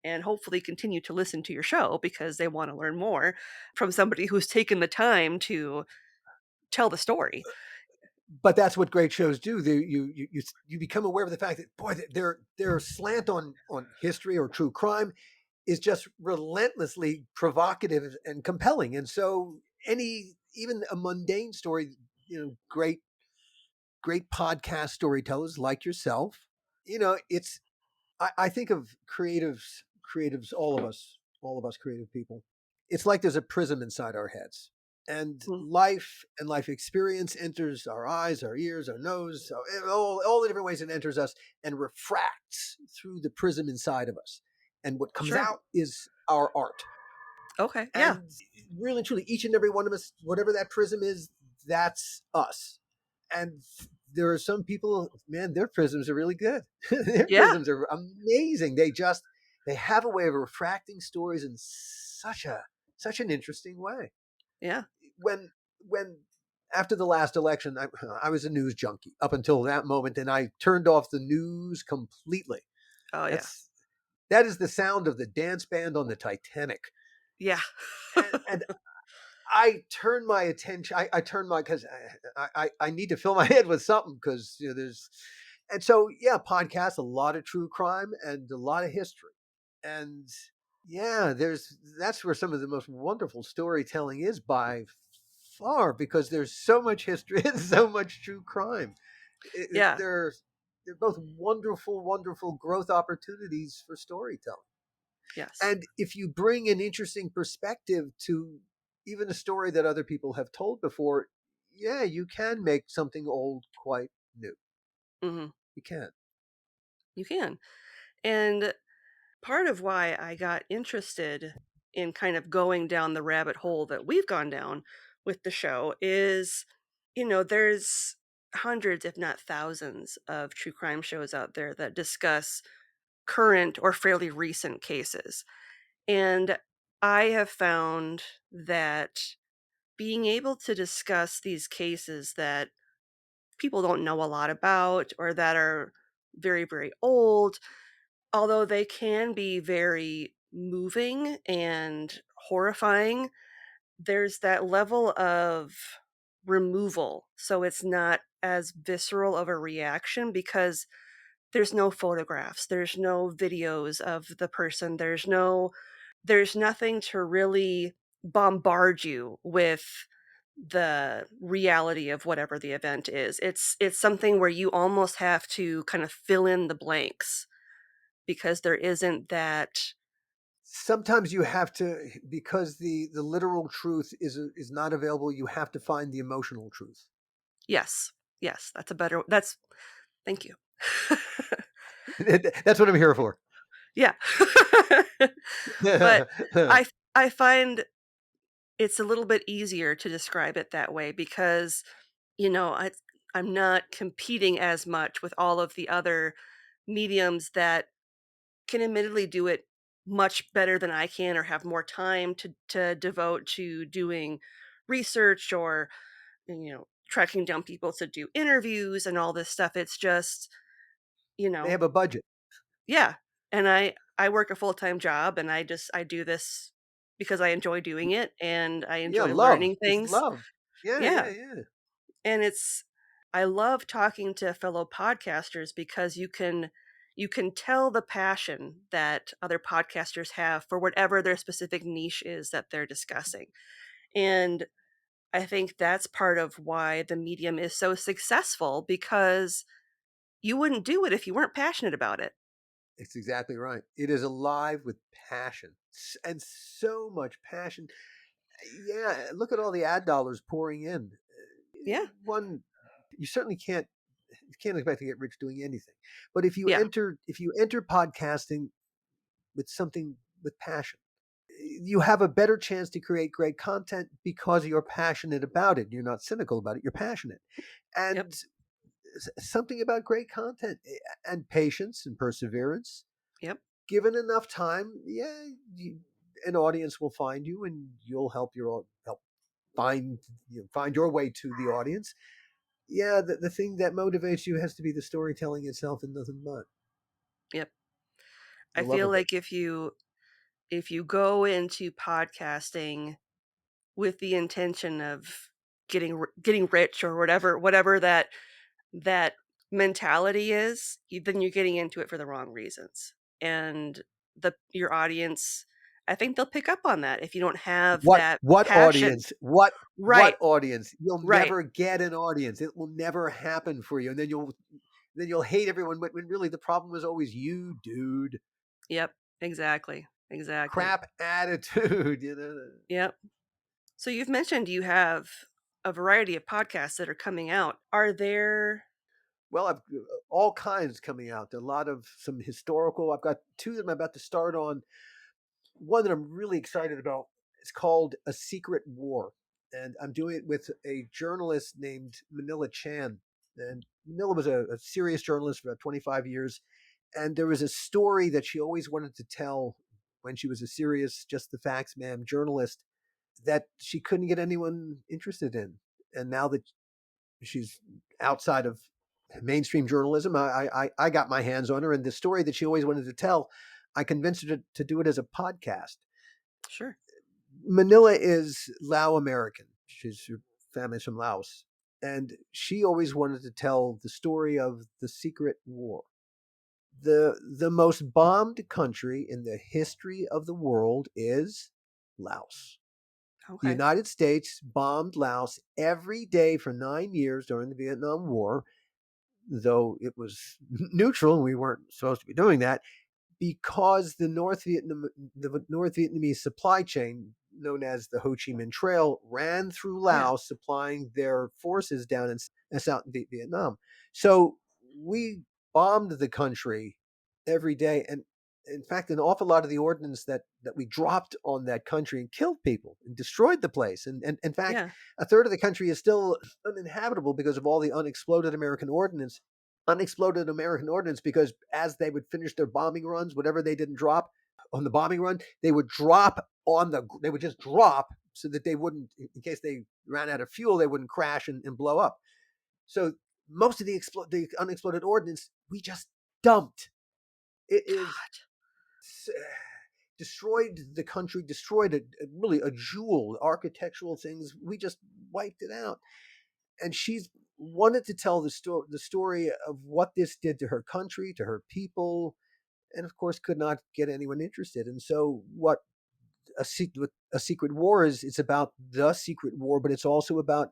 Speaker 5: and hopefully continue to listen to your show because they want to learn more from somebody who's taken the time to tell the story.
Speaker 6: But that's what great shows do. You become aware of the fact that, boy, their slant on history or true crime is just relentlessly provocative and compelling. And so even a mundane story great podcast storytellers like yourself. It's I think of creatives, all of us creative people. It's like there's a prism inside our heads, and
Speaker 5: Mm.
Speaker 6: life experience enters our eyes, our ears, our nose, all the different ways it enters us and refracts through the prism inside of us. And what comes
Speaker 5: Sure.
Speaker 6: out is our art.
Speaker 5: Okay. Yeah.
Speaker 6: And really and truly, each and every one of us, whatever that prism is, that's us. And there are some people, man, their prisms are really good. Their
Speaker 5: Yeah.
Speaker 6: prisms are amazing. They have a way of refracting stories in such an interesting way.
Speaker 5: Yeah.
Speaker 6: When after the last election, I was a news junkie up until that moment, and I turned off the news completely.
Speaker 5: Oh yeah.
Speaker 6: That is the sound of the dance band on the Titanic.
Speaker 5: Yeah.
Speaker 6: And I turn my attention. I turn my because I need to fill my head with something because there's, and so podcasts, a lot of true crime and a lot of history, and that's where some of the most wonderful storytelling is by far, because there's so much history and so much true crime.
Speaker 5: Yeah.
Speaker 6: They're both wonderful growth opportunities for storytelling.
Speaker 5: Yes.
Speaker 6: And if you bring an interesting perspective to even a story that other people have told before, you can make something old quite new.
Speaker 5: Mm-hmm.
Speaker 6: You can.
Speaker 5: You can. And part of why I got interested in kind of going down the rabbit hole that we've gone down with the show is, there's hundreds, if not thousands, of true crime shows out there that discuss current or fairly recent cases. And I have found that being able to discuss these cases that people don't know a lot about or that are very, very old, although they can be very moving and horrifying, there's that level of removal. So it's not as visceral of a reaction because there's no photographs, there's no videos of the person, there's nothing to really bombard you with the reality of whatever the event is. It's something where you almost have to kind of fill in the blanks because there isn't that.
Speaker 6: Sometimes you have to, because the literal truth is not available. You have to find the emotional truth.
Speaker 5: Yes. Thank you.
Speaker 6: That's what I'm here for.
Speaker 5: Yeah. But I find it's a little bit easier to describe it that way because, I'm not competing as much with all of the other mediums that can admittedly do it much better than I can or have more time to devote to doing research or, tracking down people to do interviews and all this stuff. It's just,
Speaker 6: They have a budget.
Speaker 5: yeah. And I work a full-time job and I do this because I enjoy doing it and I enjoy
Speaker 6: Love.
Speaker 5: learning
Speaker 6: It's
Speaker 5: things.
Speaker 6: love.
Speaker 5: Yeah.
Speaker 6: Yeah.
Speaker 5: And I love talking to fellow podcasters because you can tell the passion that other podcasters have for whatever their specific niche is that they're discussing. And I think that's part of why the medium is so successful because you wouldn't do it if you weren't passionate about it.
Speaker 6: It's exactly right. It is alive with passion and so much passion. Yeah, look at all the ad dollars pouring in.
Speaker 5: Yeah.
Speaker 6: One, you certainly can't expect to get rich doing anything. But if you
Speaker 5: Yeah.
Speaker 6: enter podcasting with something with passion, you have a better chance to create great content because you're passionate about it. You're not cynical about it. You're passionate. And
Speaker 5: Yep.
Speaker 6: something about great content and patience and perseverance.
Speaker 5: Yep.
Speaker 6: Given enough time, an audience will find you, and you'll help find your way to the audience. Yeah, the thing that motivates you has to be the storytelling itself and nothing but
Speaker 5: Yep.
Speaker 6: the
Speaker 5: I
Speaker 6: love
Speaker 5: feel
Speaker 6: of it.
Speaker 5: like if you go into podcasting with the intention of getting rich or whatever that mentality is, then you're getting into it for the wrong reasons. And your audience, I think they'll pick up on that if you don't have
Speaker 6: What
Speaker 5: that passion.
Speaker 6: audience? What
Speaker 5: Right.
Speaker 6: audience? You'll
Speaker 5: Right.
Speaker 6: never get an audience. It will never happen for you. And then you'll hate everyone, when really the problem was always you, dude.
Speaker 5: Yep. Exactly.
Speaker 6: Crap attitude,
Speaker 5: Yep. So you've mentioned you have a variety of podcasts that are coming out. Are there...
Speaker 6: Well, I've all kinds coming out. A lot of some historical. I've got two that I'm about to start on. One that I'm really excited about is called A Secret War. And I'm doing it with a journalist named Manila Chan. And Manila was a serious journalist for about 25 years. And there was a story that she always wanted to tell when she was a serious, just the facts, ma'am journalist, that she couldn't get anyone interested in. And now that she's outside of mainstream journalism, I got my hands on her. And the story that she always wanted to tell, I convinced her to do it as a podcast.
Speaker 5: Sure.
Speaker 6: Manila is Lao American. Her family's from Laos. And she always wanted to tell the story of the secret war. The most bombed country in the history of the world is Laos. The
Speaker 5: Okay.
Speaker 6: United States bombed Laos every day for 9 years during the Vietnam War, though it was neutral and we weren't supposed to be doing that, because the North Vietnamese supply chain, known as the Ho Chi Minh Trail, ran through Laos, supplying their forces down in South Vietnam. So we bombed the country every day. And in fact, an awful lot of the ordnance that we dropped on that country and killed people and destroyed the place. And in fact, a third of the country is still uninhabitable because of all the unexploded American ordnance. Because as they would finish their bombing runs, whatever they didn't drop on the bombing run, they would just drop so that they wouldn't, in case they ran out of fuel, they wouldn't crash and blow up. So most of the unexploded ordnance we just dumped. It is destroyed the country, destroyed really a jewel, architectural things. We just wiped it out. And she's wanted to tell the story of what this did to her country, to her people, and of course could not get anyone interested. And so what a secret war is, it's about the secret war, but it's also about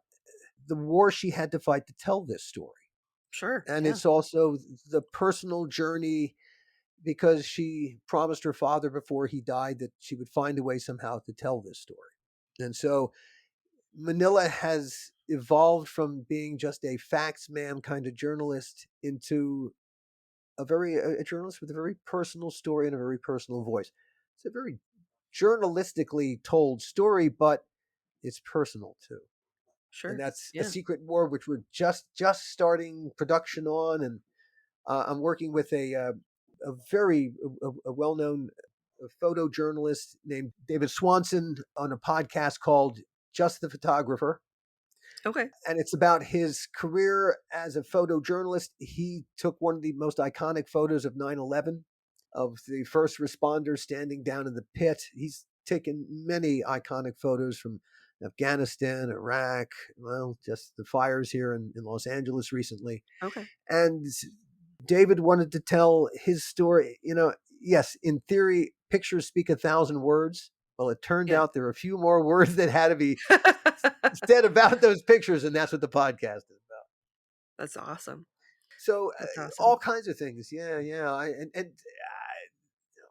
Speaker 6: the war she had to fight to tell this story.
Speaker 5: Sure.
Speaker 6: And it's also the personal journey, because she promised her father before he died that she would find a way somehow to tell this story. And so Manila has evolved from being just a facts ma'am kind of journalist into a journalist with a very personal story and a very personal voice. It's a very journalistically told story, but it's personal too.
Speaker 5: Sure.
Speaker 6: And that's A Secret War, which we're just starting production on. And I'm working with a very well-known photojournalist named David Swanson on a podcast called Just the Photographer.
Speaker 5: Okay.
Speaker 6: And it's about his career as a photojournalist. He took one of the most iconic photos of 9/11, of the first responders standing down in the pit. He's taken many iconic photos from Afghanistan, Iraq, well, just the fires here in Los Angeles recently.
Speaker 5: Okay.
Speaker 6: And David wanted to tell his story. Yes, in theory, pictures speak 1,000 words. Well, it turned out there are a few more words that had to be said about those pictures, and that's what the podcast is about.
Speaker 5: That's awesome.
Speaker 6: So all kinds of things. Yeah.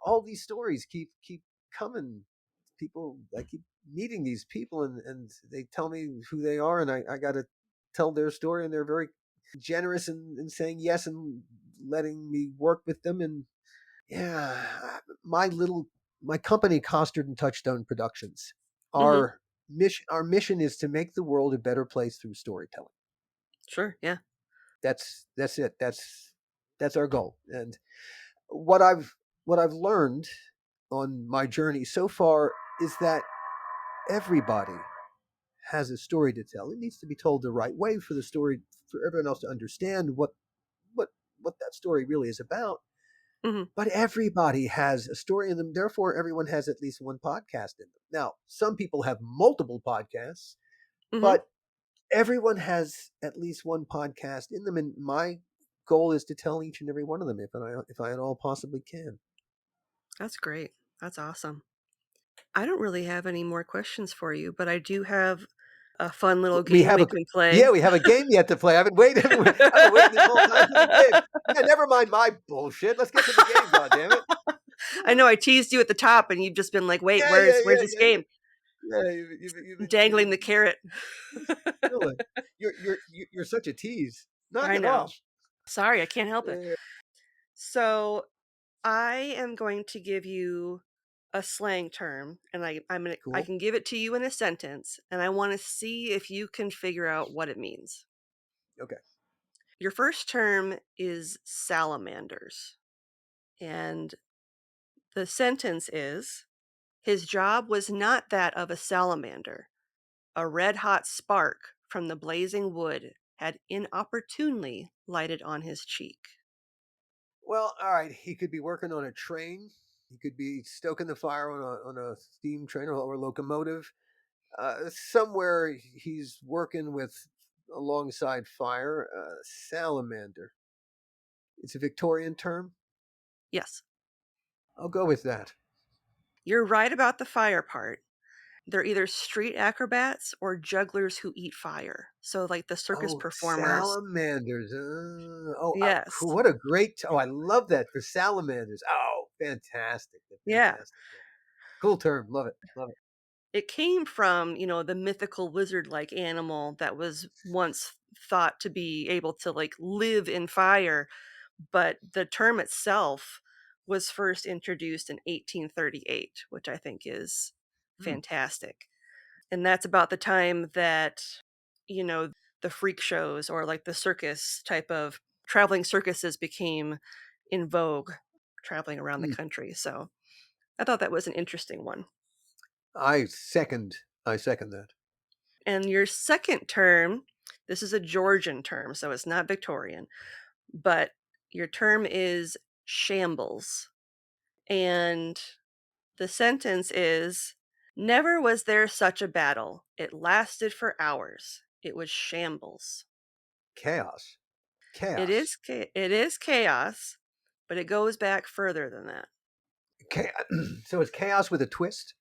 Speaker 6: All these stories keep coming. People, I keep meeting these people, and they tell me who they are, and I got to tell their story, and they're very generous in saying yes and letting me work with them. And my company, Costard Touchstone Productions, our mission is to make the world a better place through storytelling.
Speaker 5: Sure. Yeah.
Speaker 6: That's it. That's our goal. And what I've learned on my journey so far is that everybody has a story to tell. It needs to be told the right way for everyone else to understand what that story really is about. Mm-hmm. But everybody has a story in them. Therefore, everyone has at least one podcast in them. Now, some people have multiple podcasts, but everyone has at least one podcast in them. And my goal is to tell each and every one of them if I at all possibly can.
Speaker 5: That's great. That's awesome. I don't really have any more questions for you, but I do have a fun little
Speaker 6: We
Speaker 5: game
Speaker 6: have
Speaker 5: we
Speaker 6: a
Speaker 5: can play.
Speaker 6: Yeah, we have a game yet to play. I've been waiting. I've been waiting this whole time for the game. Yeah, never mind my bullshit. Let's get to the game. God damn it!
Speaker 5: I know I teased you at the top, and you've just been like, "Wait,
Speaker 6: Yeah, yeah,
Speaker 5: where's
Speaker 6: yeah,
Speaker 5: this
Speaker 6: yeah,
Speaker 5: game?"
Speaker 6: yeah. Yeah, you've
Speaker 5: Dangling
Speaker 6: been
Speaker 5: the carrot.
Speaker 6: really. You're such a tease. Knock
Speaker 5: I
Speaker 6: it
Speaker 5: know.
Speaker 6: off.
Speaker 5: Sorry, I can't help it.
Speaker 6: Yeah,
Speaker 5: So I am going to give you a slang term, and I
Speaker 6: cool.
Speaker 5: can give it to you in a sentence, and I want to see if you can figure out what it means.
Speaker 6: Okay.
Speaker 5: Your first term is salamanders, and the sentence is: his job was not that of a salamander. A red hot spark from the blazing wood had inopportunely lighted on his cheek.
Speaker 6: Well, all right. He could be working on a train. He could be stoking the fire on a steam train or a locomotive. Somewhere he's working with alongside fire. Salamander. It's a Victorian term.
Speaker 5: Yes,
Speaker 6: I'll go with that.
Speaker 5: you're right about the fire part. They're either street acrobats or jugglers who eat fire. So, like the circus
Speaker 6: Oh,
Speaker 5: performers.
Speaker 6: salamanders.
Speaker 5: Yes.
Speaker 6: What a great. Oh, I love that for salamanders. Oh, fantastic.
Speaker 5: Yeah.
Speaker 6: Fantastic. Yeah. Cool term. Love it. Love it.
Speaker 5: It came from, the mythical lizard like animal that was once thought to be able to like live in fire. But the term itself was first introduced in 1838, which I think is
Speaker 6: Hmm.
Speaker 5: fantastic. And that's about the time that, you know, the freak shows or like the circus type of traveling circuses became in vogue traveling around the
Speaker 6: Hmm.
Speaker 5: country. So I thought that was an interesting one.
Speaker 6: I second. I second that.
Speaker 5: And your second term, this is a Georgian term, so it's not Victorian, but your term is shambles. And the sentence is: never was there such a battle. It lasted for hours. It was shambles.
Speaker 6: Chaos.
Speaker 5: It
Speaker 6: Chaos.
Speaker 5: is it is chaos, but it goes back further than that
Speaker 6: So it's chaos with a twist.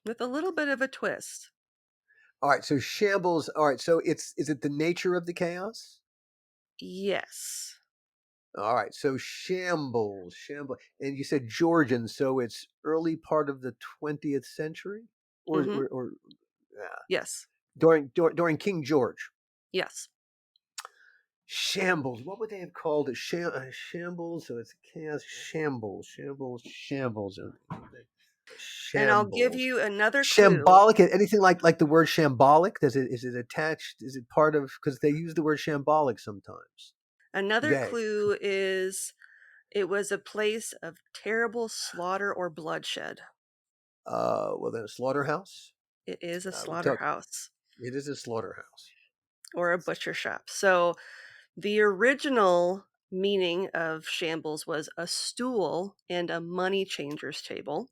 Speaker 5: with a little bit of a twist.
Speaker 6: All right. So shambles. All right. So is it the nature of the chaos?
Speaker 5: Yes.
Speaker 6: All right, so shambles, and you said Georgian, so it's early part of the 20th century,
Speaker 5: Mhm.
Speaker 6: or yeah,
Speaker 5: Yes.
Speaker 6: during King George.
Speaker 5: Yes.
Speaker 6: Shambles. What would they have called it? Shambles. So it's chaos. Shambles.
Speaker 5: And I'll give
Speaker 6: Shambles.
Speaker 5: you another clue.
Speaker 6: Shambolic. Anything like the word shambolic? Is it attached? Is it part of? Because they use the word shambolic sometimes.
Speaker 5: Another
Speaker 6: They.
Speaker 5: clue is it was a place of terrible slaughter or bloodshed.
Speaker 6: Well, then a slaughterhouse.
Speaker 5: It is a
Speaker 6: We talk.
Speaker 5: slaughterhouse
Speaker 6: It is a slaughterhouse.
Speaker 5: or a butcher shop. So the original meaning of shambles was a stool and a money changer's table.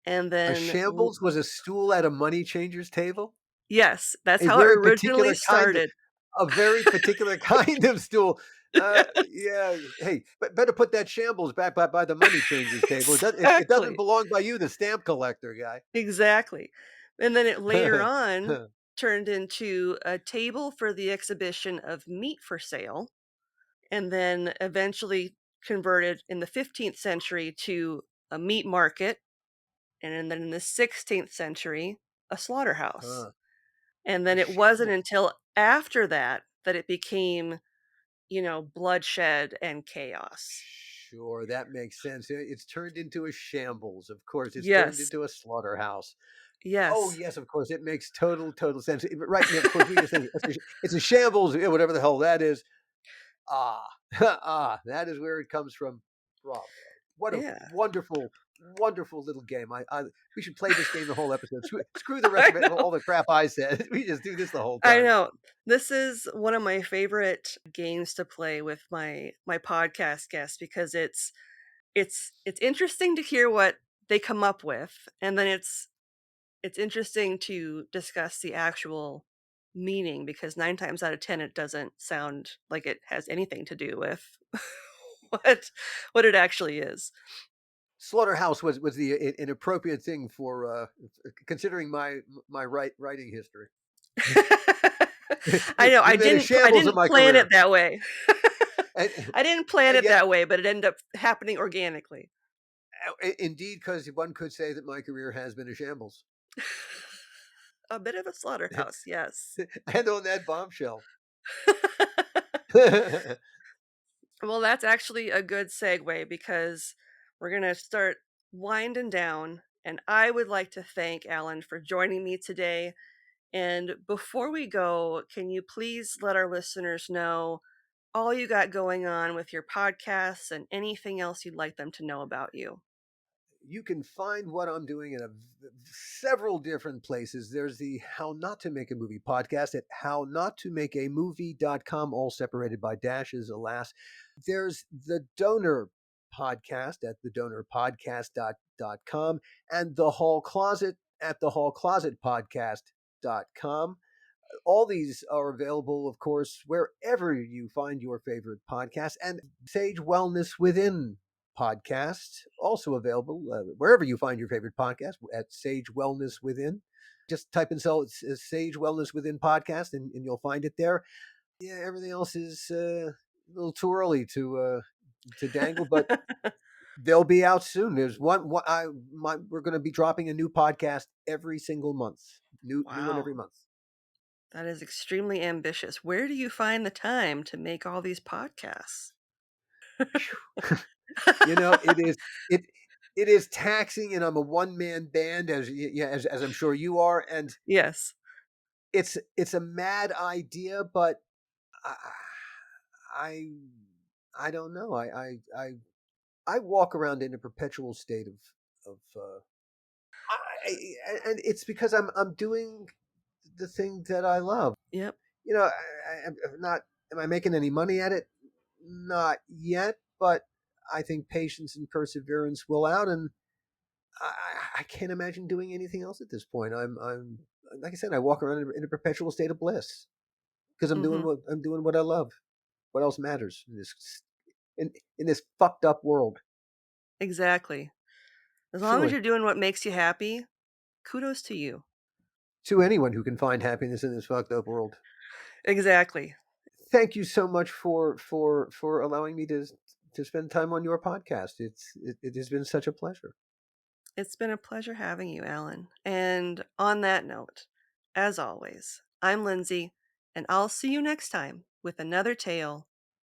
Speaker 5: And
Speaker 6: A
Speaker 5: then
Speaker 6: shambles was a stool at a money changer's table?
Speaker 5: yes, that's
Speaker 6: A
Speaker 5: how it
Speaker 6: very
Speaker 5: originally
Speaker 6: particular kind of
Speaker 5: started.
Speaker 6: a very particular kind of stool. Yeah, hey, better put that shambles back by the money changer's table. It doesn't
Speaker 5: Exactly.
Speaker 6: belong by you, the stamp collector guy.
Speaker 5: Exactly. And then it later on turned into a table for the exhibition of meat for sale, and then eventually converted in the 15th century to a meat market, and then in the 16th century, a slaughterhouse.
Speaker 6: Huh,
Speaker 5: And
Speaker 6: a
Speaker 5: then it wasn't
Speaker 6: shambles.
Speaker 5: until after that that it became, bloodshed and chaos.
Speaker 6: Sure, that makes sense. It's turned into a shambles, of course. It's turned
Speaker 5: Yes.
Speaker 6: into a slaughterhouse. Oh,
Speaker 5: Yes.
Speaker 6: yes, of course, it makes total sense. Right, and of course, we just think it's a shambles, yeah, whatever the hell that is. Ah, that is where it comes from. Bravo! What a
Speaker 5: Yeah.
Speaker 6: wonderful little game. We should play this game the whole episode. Screw the rest
Speaker 5: I
Speaker 6: of it.
Speaker 5: know.
Speaker 6: All the crap I said. We just do this the whole
Speaker 5: I
Speaker 6: time.
Speaker 5: know. This is one of my favorite games to play with my podcast guests because it's interesting to hear what they come up with, and then it's interesting to discuss the actual meaning because 9 times out of 10 it doesn't sound like it has anything to do with what what it actually is.
Speaker 6: Slaughterhouse was the inappropriate thing for considering my writing history.
Speaker 5: I know.
Speaker 6: You've been a
Speaker 5: I
Speaker 6: shambles of
Speaker 5: didn't
Speaker 6: my
Speaker 5: plan it
Speaker 6: career.
Speaker 5: that way.
Speaker 6: And,
Speaker 5: I didn't plan
Speaker 6: and
Speaker 5: it
Speaker 6: yet,
Speaker 5: that way, but it ended up happening organically.
Speaker 6: indeed, because one could say that my career has been a shambles.
Speaker 5: A bit of a slaughterhouse, yes.
Speaker 6: And on that bombshell.
Speaker 5: Well, that's actually a good segue because we're going to start winding down. And I would like to thank Alan for joining me today. And before we go, can you please let our listeners know all you got going on with your podcasts and anything else you'd like them to know about you?
Speaker 6: You can find what I'm doing in several different places. There's the How Not to Make a Movie podcast at hownottomakeamovie.com, all separated by dashes, alas. There's the Donor podcast at thedonorpodcast.com and the Hall Closet at thehallclosetpodcast.com. All these are available, of course, wherever you find your favorite podcast, and Sage Wellness Within podcast, also available wherever you find your favorite podcast at Sage Wellness Within. Just type in Sage Wellness Within podcast, and you'll find it there. Yeah, everything else is a little too early to dangle, but they'll be out soon. There's we're going to be dropping a new podcast every single month. New one every month.
Speaker 5: That is extremely ambitious. Where do you find the time to make all these podcasts?
Speaker 6: It is taxing, and I'm a one-man band, as I'm sure you are, and
Speaker 5: yes,
Speaker 6: it's a mad idea, but I don't know. I walk around in a perpetual state of and it's because I'm doing the thing that I love.
Speaker 5: Yep.
Speaker 6: I'm not. Am I making any money at it? Not yet, but I think patience and perseverance will out, and I can't imagine doing anything else at this point. I'm like I said, I walk around in a perpetual state of bliss because I'm doing what I love. What else matters in this fucked up world?
Speaker 5: Exactly. As long as you're doing what makes you happy, kudos to you.
Speaker 6: To anyone who can find happiness in this fucked up world.
Speaker 5: Exactly.
Speaker 6: Thank you so much for allowing me to spend time on your podcast. It has been such a pleasure.
Speaker 5: It's been a pleasure having you, Alan. And on that note, as always, I'm Lindsay, and I'll see you next time with another tale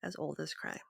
Speaker 5: as old as crime.